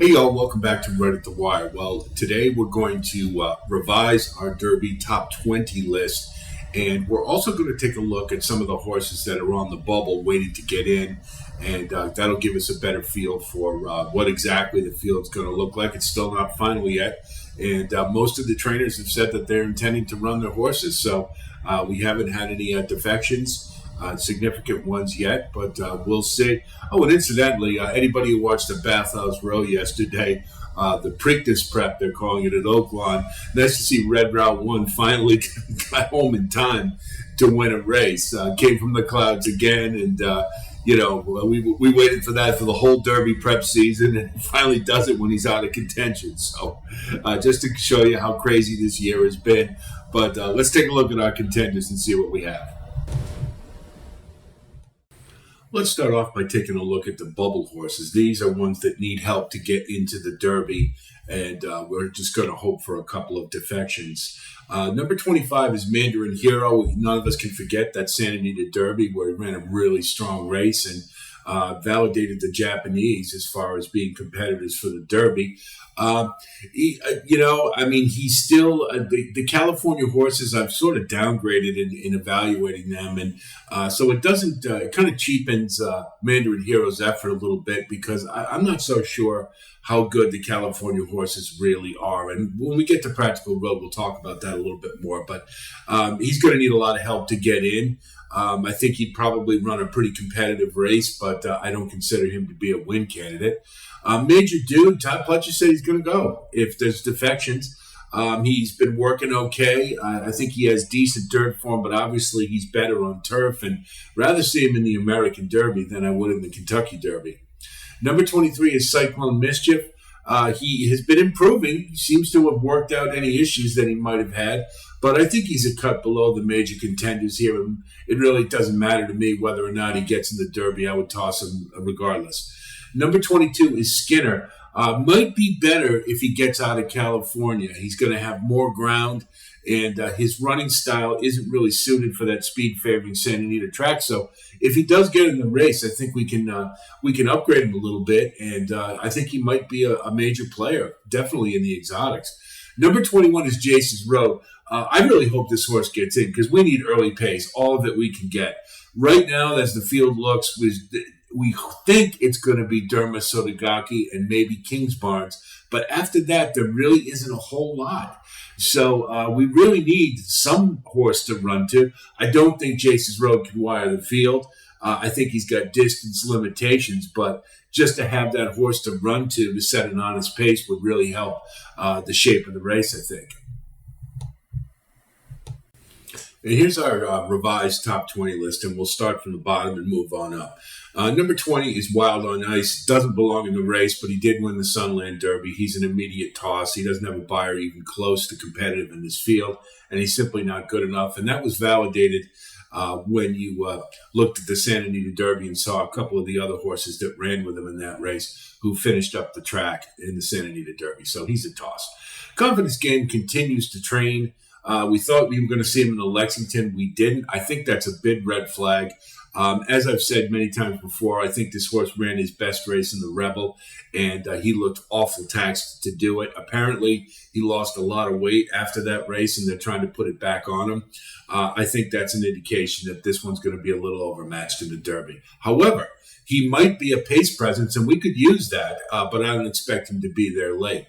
Hey y'all, welcome back to Right at the Wire. Well, today we're going to revise our Derby top 20 list, and we're also going to take a look at some of the horses that are on the bubble waiting to get in, and that'll give us a better feel for what exactly the field's going to look like. It's still not final yet, and most of the trainers have said that they're intending to run their horses, so we haven't had any defections. Significant ones yet, but we'll see. Oh, and incidentally, anybody who watched the Bathhouse Row yesterday, the Preakness Prep, they're calling it at Oaklawn, nice to see Red Route 1 finally got home in time to win a race. Came from the clouds again, and we waited for that for the whole Derby prep season, and he finally does it when he's out of contention. So just to show you how crazy this year has been. But let's take a look at our contenders and see what we have. Let's start off by taking a look at the bubble horses. These are ones that need help to get into the Derby, and we're just going to hope for a couple of defections. Number 25 is Mandarin Hero. None of us can forget that Santa Anita Derby where he ran a really strong race and validated the Japanese as far as being competitors for the Derby. He's still the California horses. I've sort of downgraded in evaluating them, and so it doesn't. It kind of cheapens Mandarin Hero's effort a little bit because I'm not so sure how good the California horses really are. And when we get to Practical Road, we'll talk about that a little bit more. But he's going to need a lot of help to get in. I think he'd probably run a pretty competitive race, but I don't consider him to be a win candidate. Major Dude, Todd Pletcher said he's going to go if there's defections. He's been working okay. I think he has decent dirt form, but obviously he's better on turf, and rather see him in the American Derby than I would in the Kentucky Derby. Number 23 is Cyclone Mischief. He has been improving. He seems to have worked out any issues that he might have had, but I think he's a cut below the major contenders here. And it really doesn't matter to me whether or not he gets in the Derby. I would toss him regardless. Number 22 is Skinner. Might be better if he gets out of California. He's going to have more ground, and his running style isn't really suited for that speed-favoring Santa Anita track. So if he does get in the race, I think we can upgrade him a little bit, and I think he might be a major player, definitely in the exotics. Number 21 is Jace's Road. I really hope this horse gets in because we need early pace, all of it we can get. Right now, as the field looks, we think it's going to be Derma Sotogake and maybe Kingsbarns. But after that, there really isn't a whole lot. So we really need some horse to run to. I don't think Jace's Road can wire the field. I think he's got distance limitations, but just to have that horse to run to set an honest pace would really help the shape of the race, I think. And here's our revised top 20 list, and we'll start from the bottom and move on up. Number 20 is Wild on Ice. Doesn't belong in the race, but he did win the Sunland Derby. He's an immediate toss. He doesn't have a buyer even close to competitive in this field, and he's simply not good enough. And that was validated when you looked at the Santa Anita Derby and saw a couple of the other horses that ran with him in that race who finished up the track in the Santa Anita Derby. So he's a toss. Confidence Game continues to train. We thought we were going to see him in the Lexington. We didn't. I think that's a big red flag. As I've said many times before, I think this horse ran his best race in the Rebel, and he looked awful taxed to do it. Apparently, he lost a lot of weight after that race, and they're trying to put it back on him. I think that's an indication that this one's going to be a little overmatched in the Derby. However, he might be a pace presence, and we could use that, but I don't expect him to be there late.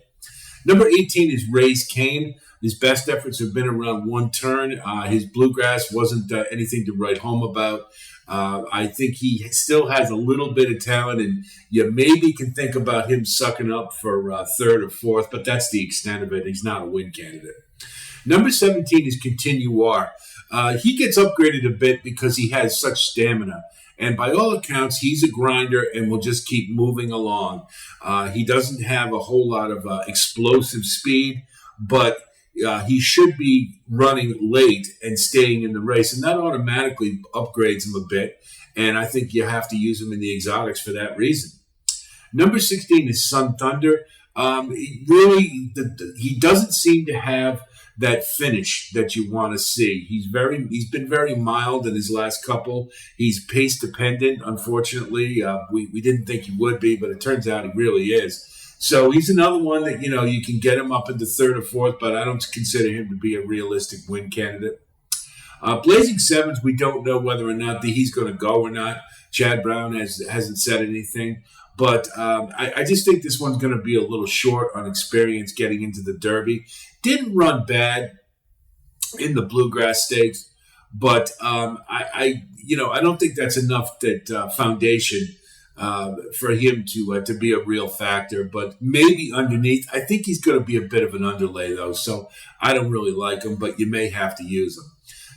Number 18 is Ray's Kane. His best efforts have been around one turn. His bluegrass wasn't anything to write home about. I think he still has a little bit of talent, and you maybe can think about him sucking up for third or fourth, but that's the extent of it. He's not a win candidate. Number 17 is Continuar. He gets upgraded a bit because he has such stamina. And by all accounts, he's a grinder and will just keep moving along. He doesn't have a whole lot of explosive speed, but he should be running late and staying in the race, and that automatically upgrades him a bit, and I think you have to use him in the exotics for that reason. Number 16 is Sun Thunder. He doesn't seem to have that finish that you want to see. He's been very mild in his last couple. He's pace dependent, unfortunately. We didn't think he would be, but it turns out he really is. So he's another one that, you can get him up into third or fourth, but I don't consider him to be a realistic win candidate. Blazing Sevens, we don't know whether or not he's going to go or not. Chad Brown hasn't said anything. But I just think this one's going to be a little short on experience getting into the Derby. Didn't run bad in the Bluegrass Stakes, but I don't think that's enough foundation for him to be a real factor. But maybe underneath, I think he's going to be a bit of an underlay though, so I don't really like him. But you may have to use him.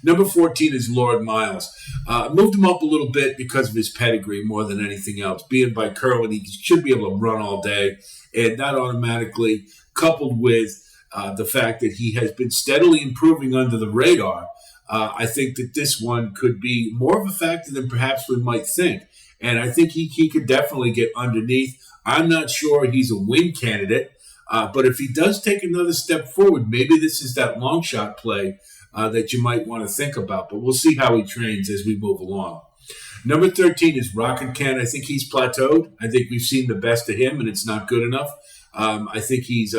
Number 14 is Lord Miles. Moved him up a little bit because of his pedigree more than anything else. Being by Kerwin, he should be able to run all day. And that automatically, coupled with the fact that he has been steadily improving under the radar, I think that this one could be more of a factor than perhaps we might think. And I think he could definitely get underneath. I'm not sure he's a win candidate. But if he does take another step forward, maybe this is that long shot play that you might want to think about. But we'll see how he trains as we move along. Number 13 is Rocket Can. I think he's plateaued. I think we've seen the best of him, and it's not good enough. I think he's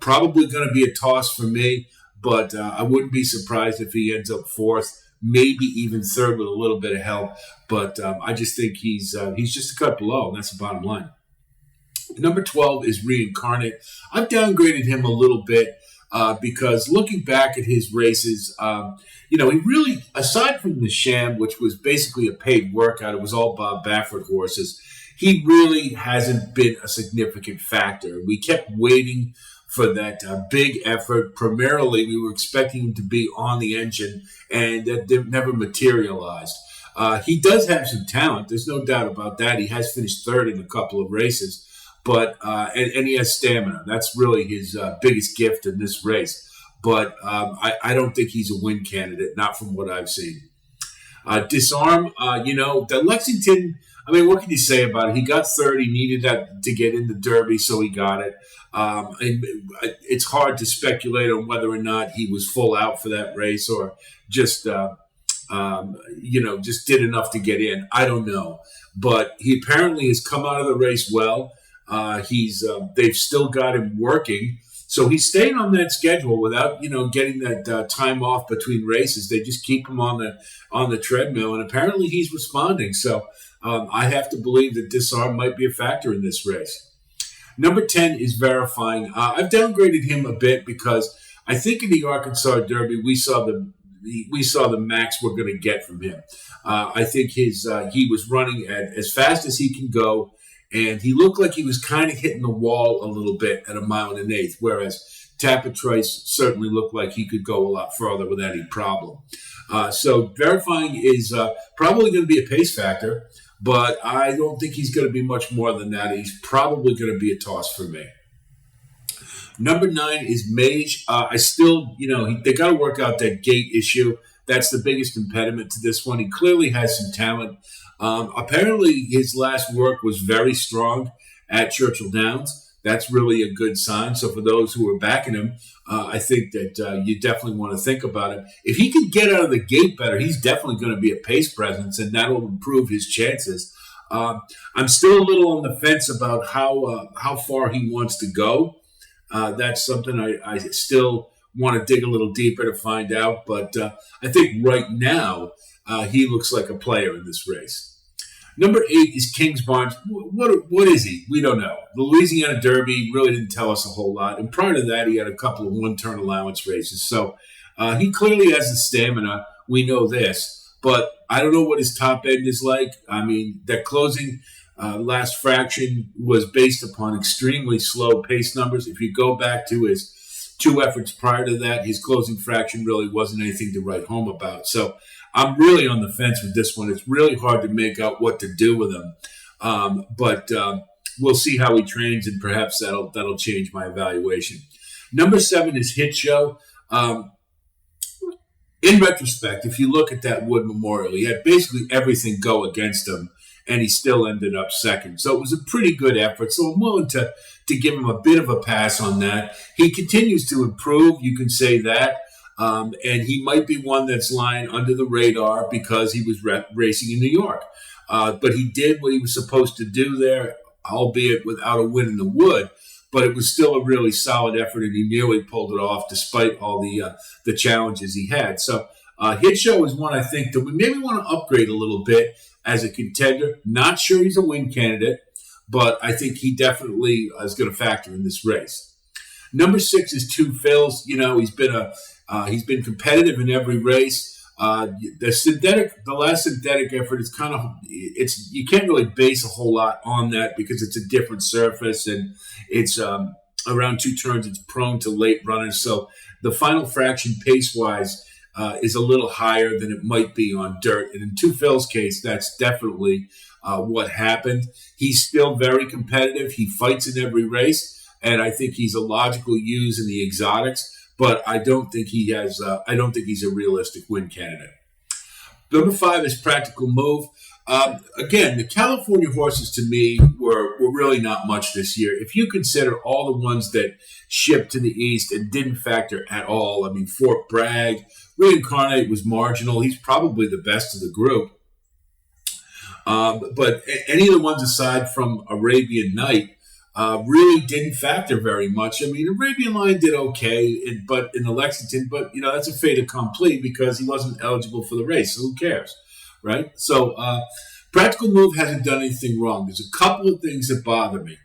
probably going to be a toss for me, but I wouldn't be surprised if he ends up fourth, maybe even third with a little bit of help. But I just think he's just a cut below, and that's the bottom line. Number 12 is Reincarnate. I've downgraded him a little bit because looking back at his races, he really, aside from the Sham, which was basically a paid workout, it was all Bob Baffert horses, he really hasn't been a significant factor. We kept waiting for that big effort. Primarily, we were expecting him to be on the engine, and that never materialized. He does have some talent. There's no doubt about that. He has finished third in a couple of races. But and he has stamina. That's really his biggest gift in this race. But I don't think he's a win candidate, not from what I've seen. Disarm, the Lexington, what can you say about it? He got third. He needed that to get in the Derby, so he got it. And it's hard to speculate on whether or not he was full out for that race or just just did enough to get in. I don't know. But he apparently has come out of the race well. They've still got him working, so he's staying on that schedule without getting that time off between races. They just keep him on the treadmill, and apparently he's responding. So I have to believe that Disarm might be a factor in this race. Number 10 is Verifying. I've downgraded him a bit because I think in the Arkansas Derby we saw the max we're going to get from him. I think he was running at as fast as he can go. And he looked like he was kind of hitting the wall a little bit at 1 1/8, whereas Tapit Trice certainly looked like he could go a lot further without any problem. So Verifying is probably going to be a pace factor, but I don't think he's going to be much more than that. He's probably going to be a toss for me. Number 9 is Mage. I still, they got to work out that gate issue. That's the biggest impediment to this one. He clearly has some talent. Apparently, his last work was very strong at Churchill Downs. That's really a good sign. So for those who are backing him, I think that you definitely want to think about it. If he can get out of the gate better, he's definitely going to be a pace presence, and that will improve his chances. I'm still a little on the fence about how far he wants to go. That's something I still want to dig a little deeper to find out. But I think right now, he looks like a player in this race. Number 8 is Kings Barnes. What is he? We don't know. The Louisiana Derby really didn't tell us a whole lot. And prior to that, he had a couple of one-turn allowance races. So he clearly has the stamina. We know this. But I don't know what his top end is like. That closing last fraction was based upon extremely slow pace numbers. If you go back to his 2 efforts prior to that, his closing fraction really wasn't anything to write home about. So I'm really on the fence with this one. It's really hard to make out what to do with him. But we'll see how he trains, and perhaps that'll change my evaluation. Number 7 is Hit Show. In retrospect, if you look at that Wood Memorial, he had basically everything go against him, and he still ended up second. So it was a pretty good effort. So I'm willing to give him a bit of a pass on that. He continues to improve, you can say that. And he might be one that's lying under the radar because he was racing in New York. But he did what he was supposed to do there. albeit without a win in the wood. But it was still a really solid effort, and he nearly pulled it off despite all the challenges he had. So Hit Show is one I think that we maybe want to upgrade a little bit as a contender. Not sure he's a win candidate, but I think he definitely is going to factor in this race. Number 6 is Two Phils. He's been competitive in every race. The last synthetic effort is you can't really base a whole lot on that because it's a different surface and it's around 2 turns. It's prone to late runners, so the final fraction pace-wise is a little higher than it might be on dirt. And in Two Phil's case, that's definitely what happened. He's still very competitive. He fights in every race. And I think he's a logical use in the exotics, but I don't think he's a realistic win candidate. Number 5 is Practical Move. Again, the California horses to me were really not much this year. If you consider all the ones that shipped to the East and didn't factor at all, I mean, Fort Bragg, Reincarnate was marginal. He's probably the best of the group. But any of the ones aside from Arabian Night, really didn't factor very much. I mean, Arabian Lion did okay, in the Lexington, but that's a fait accompli because he wasn't eligible for the race. So who cares, right? So Practical Move hasn't done anything wrong. There's a couple of things that bother me.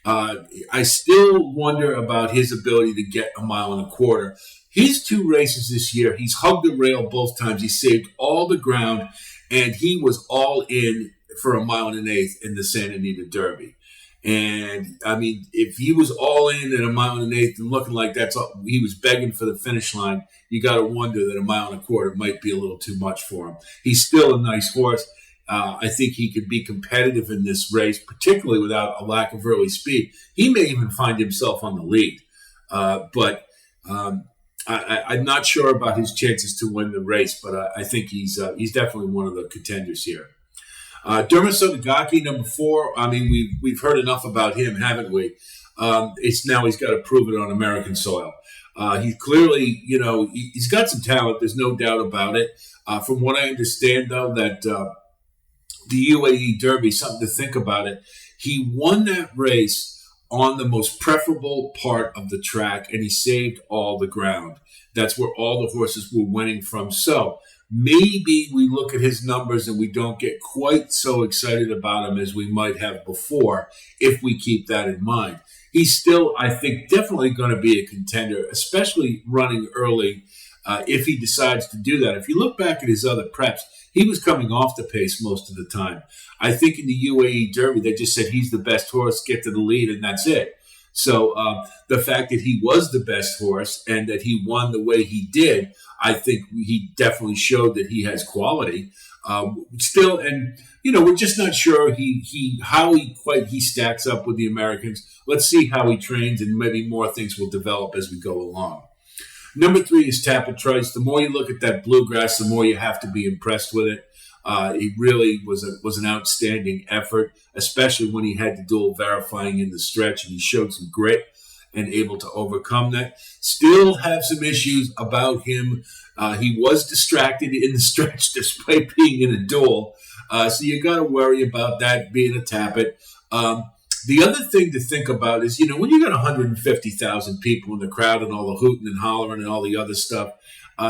I still wonder about his ability to get a mile and a quarter. His 2 races this year, he's hugged the rail both times. He saved all the ground, and he was all in for a mile and an eighth in the Santa Anita Derby. And, I mean, if he was all in at a mile and an eighth and looking like he was begging for the finish line, you got to wonder that a mile and a quarter might be a little too much for him. He's still a nice horse. I think he could be competitive in this race, particularly without a lack of early speed. He may even find himself on the lead. But I'm not sure about his chances to win the race, but I think he's definitely one of the contenders here. Dermot Sotogake, number 4. I mean, we've heard enough about him, haven't we? It's now he's got to prove it on American soil. He clearly, he's got some talent. There's no doubt about it. From what I understand, though, that the UAE Derby, something to think about it. He won that race on the most preferable part of the track, and he saved all the ground. That's where all the horses were winning from. So maybe we look at his numbers and we don't get quite so excited about him as we might have before if we keep that in mind. He's still, I think, definitely going to be a contender, especially running early if he decides to do that. If you look back at his other preps, he was coming off the pace most of the time. I think in the UAE Derby, they just said he's the best horse, get to the lead, and that's it. So the fact that he was the best horse and that he won the way he did, I think he definitely showed that he has quality. Still, and we're just not sure how he stacks up with the Americans. Let's see how he trains, and maybe more things will develop as we go along. Number 3 is Tapit Trice. The more you look at that bluegrass, the more you have to be impressed with it. It really was an outstanding effort, especially when he had to dual verifying in the stretch, and he showed some grit and able to overcome that. Still have some issues about him. He was distracted in the stretch despite being in a duel. So you got to worry about that being a Tapit. The other thing to think about is, when you got 150,000 people in the crowd and all the hooting and hollering and all the other stuff,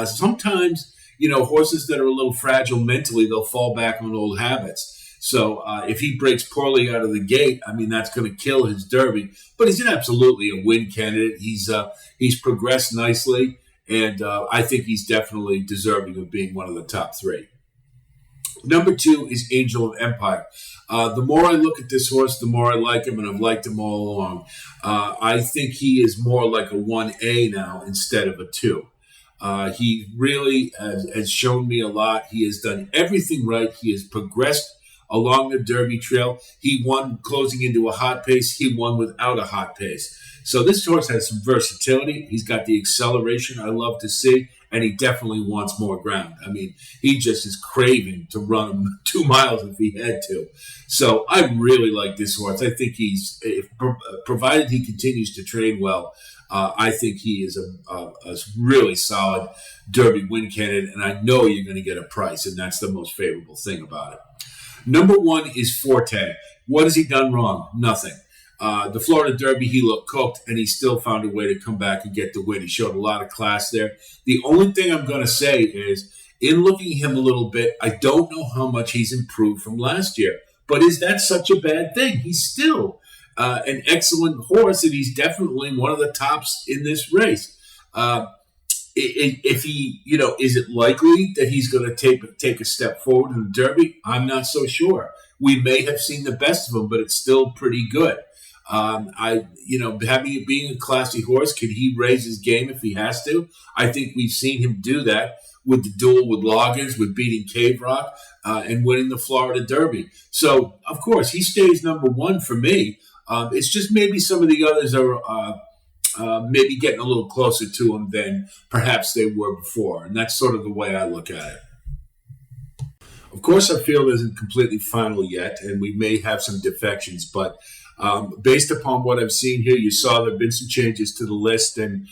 sometimes, horses that are a little fragile mentally, they'll fall back on old habits. So if he breaks poorly out of the gate, I mean, that's going to kill his Derby. But he's absolutely a win candidate. He's progressed nicely, and I think he's definitely deserving of being one of the top 3. Number 2 is Angel of Empire. The more I look at this horse, the more I like him, and I've liked him all along. I think he is more like a 1A now instead of a 2. He really has shown me a lot. He has done everything right. He has progressed along the Derby trail. He won closing into a hot pace. He won without a hot pace. So this horse has some versatility. He's got the acceleration I love to see, and he definitely wants more ground. I mean, he just is craving to run him 2 miles if he had to. So I really like this horse. I think provided he continues to train well, I think he is a really solid Derby win candidate, and I know you're going to get a price, and that's the most favorable thing about it. Number 1 is Forte. What has he done wrong? Nothing. The Florida Derby, he looked cooked, and he still found a way to come back and get the win. He showed a lot of class there. The only thing I'm going to say is, in looking at him a little bit, I don't know how much he's improved from last year. But is that such a bad thing? He's still an excellent horse, and he's definitely one of the tops in this race. If he, is it likely that he's going to take a step forward in the Derby? I'm not so sure. We may have seen the best of him, but it's still pretty good. Having it being a classy horse, can he raise his game if he has to? I think we've seen him do that with the duel with Loggins, with beating Cave Rock, and winning the Florida Derby. So, of course, he stays number one for me. It's just maybe some of the others are maybe getting a little closer to him than perhaps they were before. And that's sort of the way I look at it. Of course, our field isn't completely final yet, and we may have some defections, but based upon what I've seen here, you saw there have been some changes to the list, and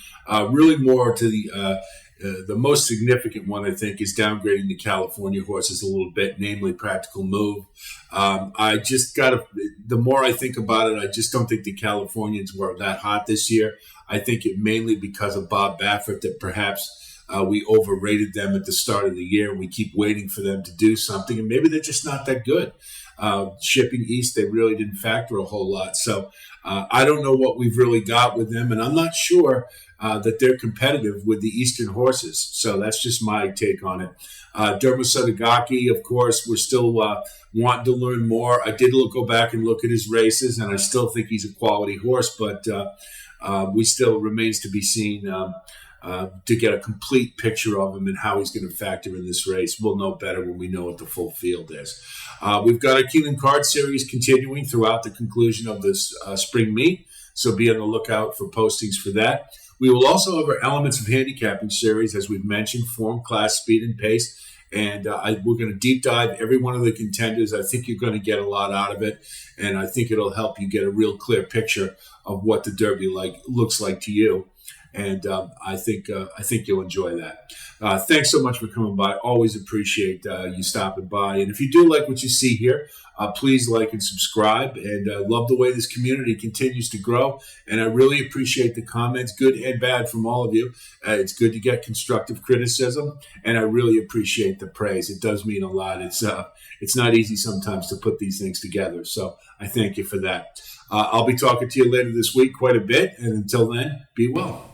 really more to the most significant one, I think, is downgrading the California horses a little bit, namely Practical Move. The more I think about it, I just don't think the Californians were that hot this year. I think it mainly because of Bob Baffert that perhaps we overrated them at the start of the year, and we keep waiting for them to do something, and maybe they're just not that good. Shipping East, they really didn't factor a whole lot. So I don't know what we've really got with them, and I'm not sure that they're competitive with the Eastern horses. So that's just my take on it. Dermo Sotogake, of course, we're still wanting to learn more. I did go back and look at his races, and I still think he's a quality horse, but we still remains to be seen to get a complete picture of him and how he's going to factor in this race. We'll know better when we know what the full field is. We've got our Keeneland Card Series continuing throughout the conclusion of this spring meet, so be on the lookout for postings for that. We will also have our Elements of Handicapping Series, as we've mentioned, form, class, speed, and pace. And we're going to deep dive every one of the contenders. I think you're going to get a lot out of it, and I think it'll help you get a real clear picture of what the Derby looks like to you. And I think you'll enjoy that. Thanks so much for coming by. Always appreciate you stopping by. And if you do like what you see here, please like and subscribe. And love the way this community continues to grow. And I really appreciate the comments, good and bad, from all of you. It's good to get constructive criticism, and I really appreciate the praise. It does mean a lot. It's not easy sometimes to put these things together. So I thank you for that. I'll be talking to you later this week quite a bit. And until then, be well.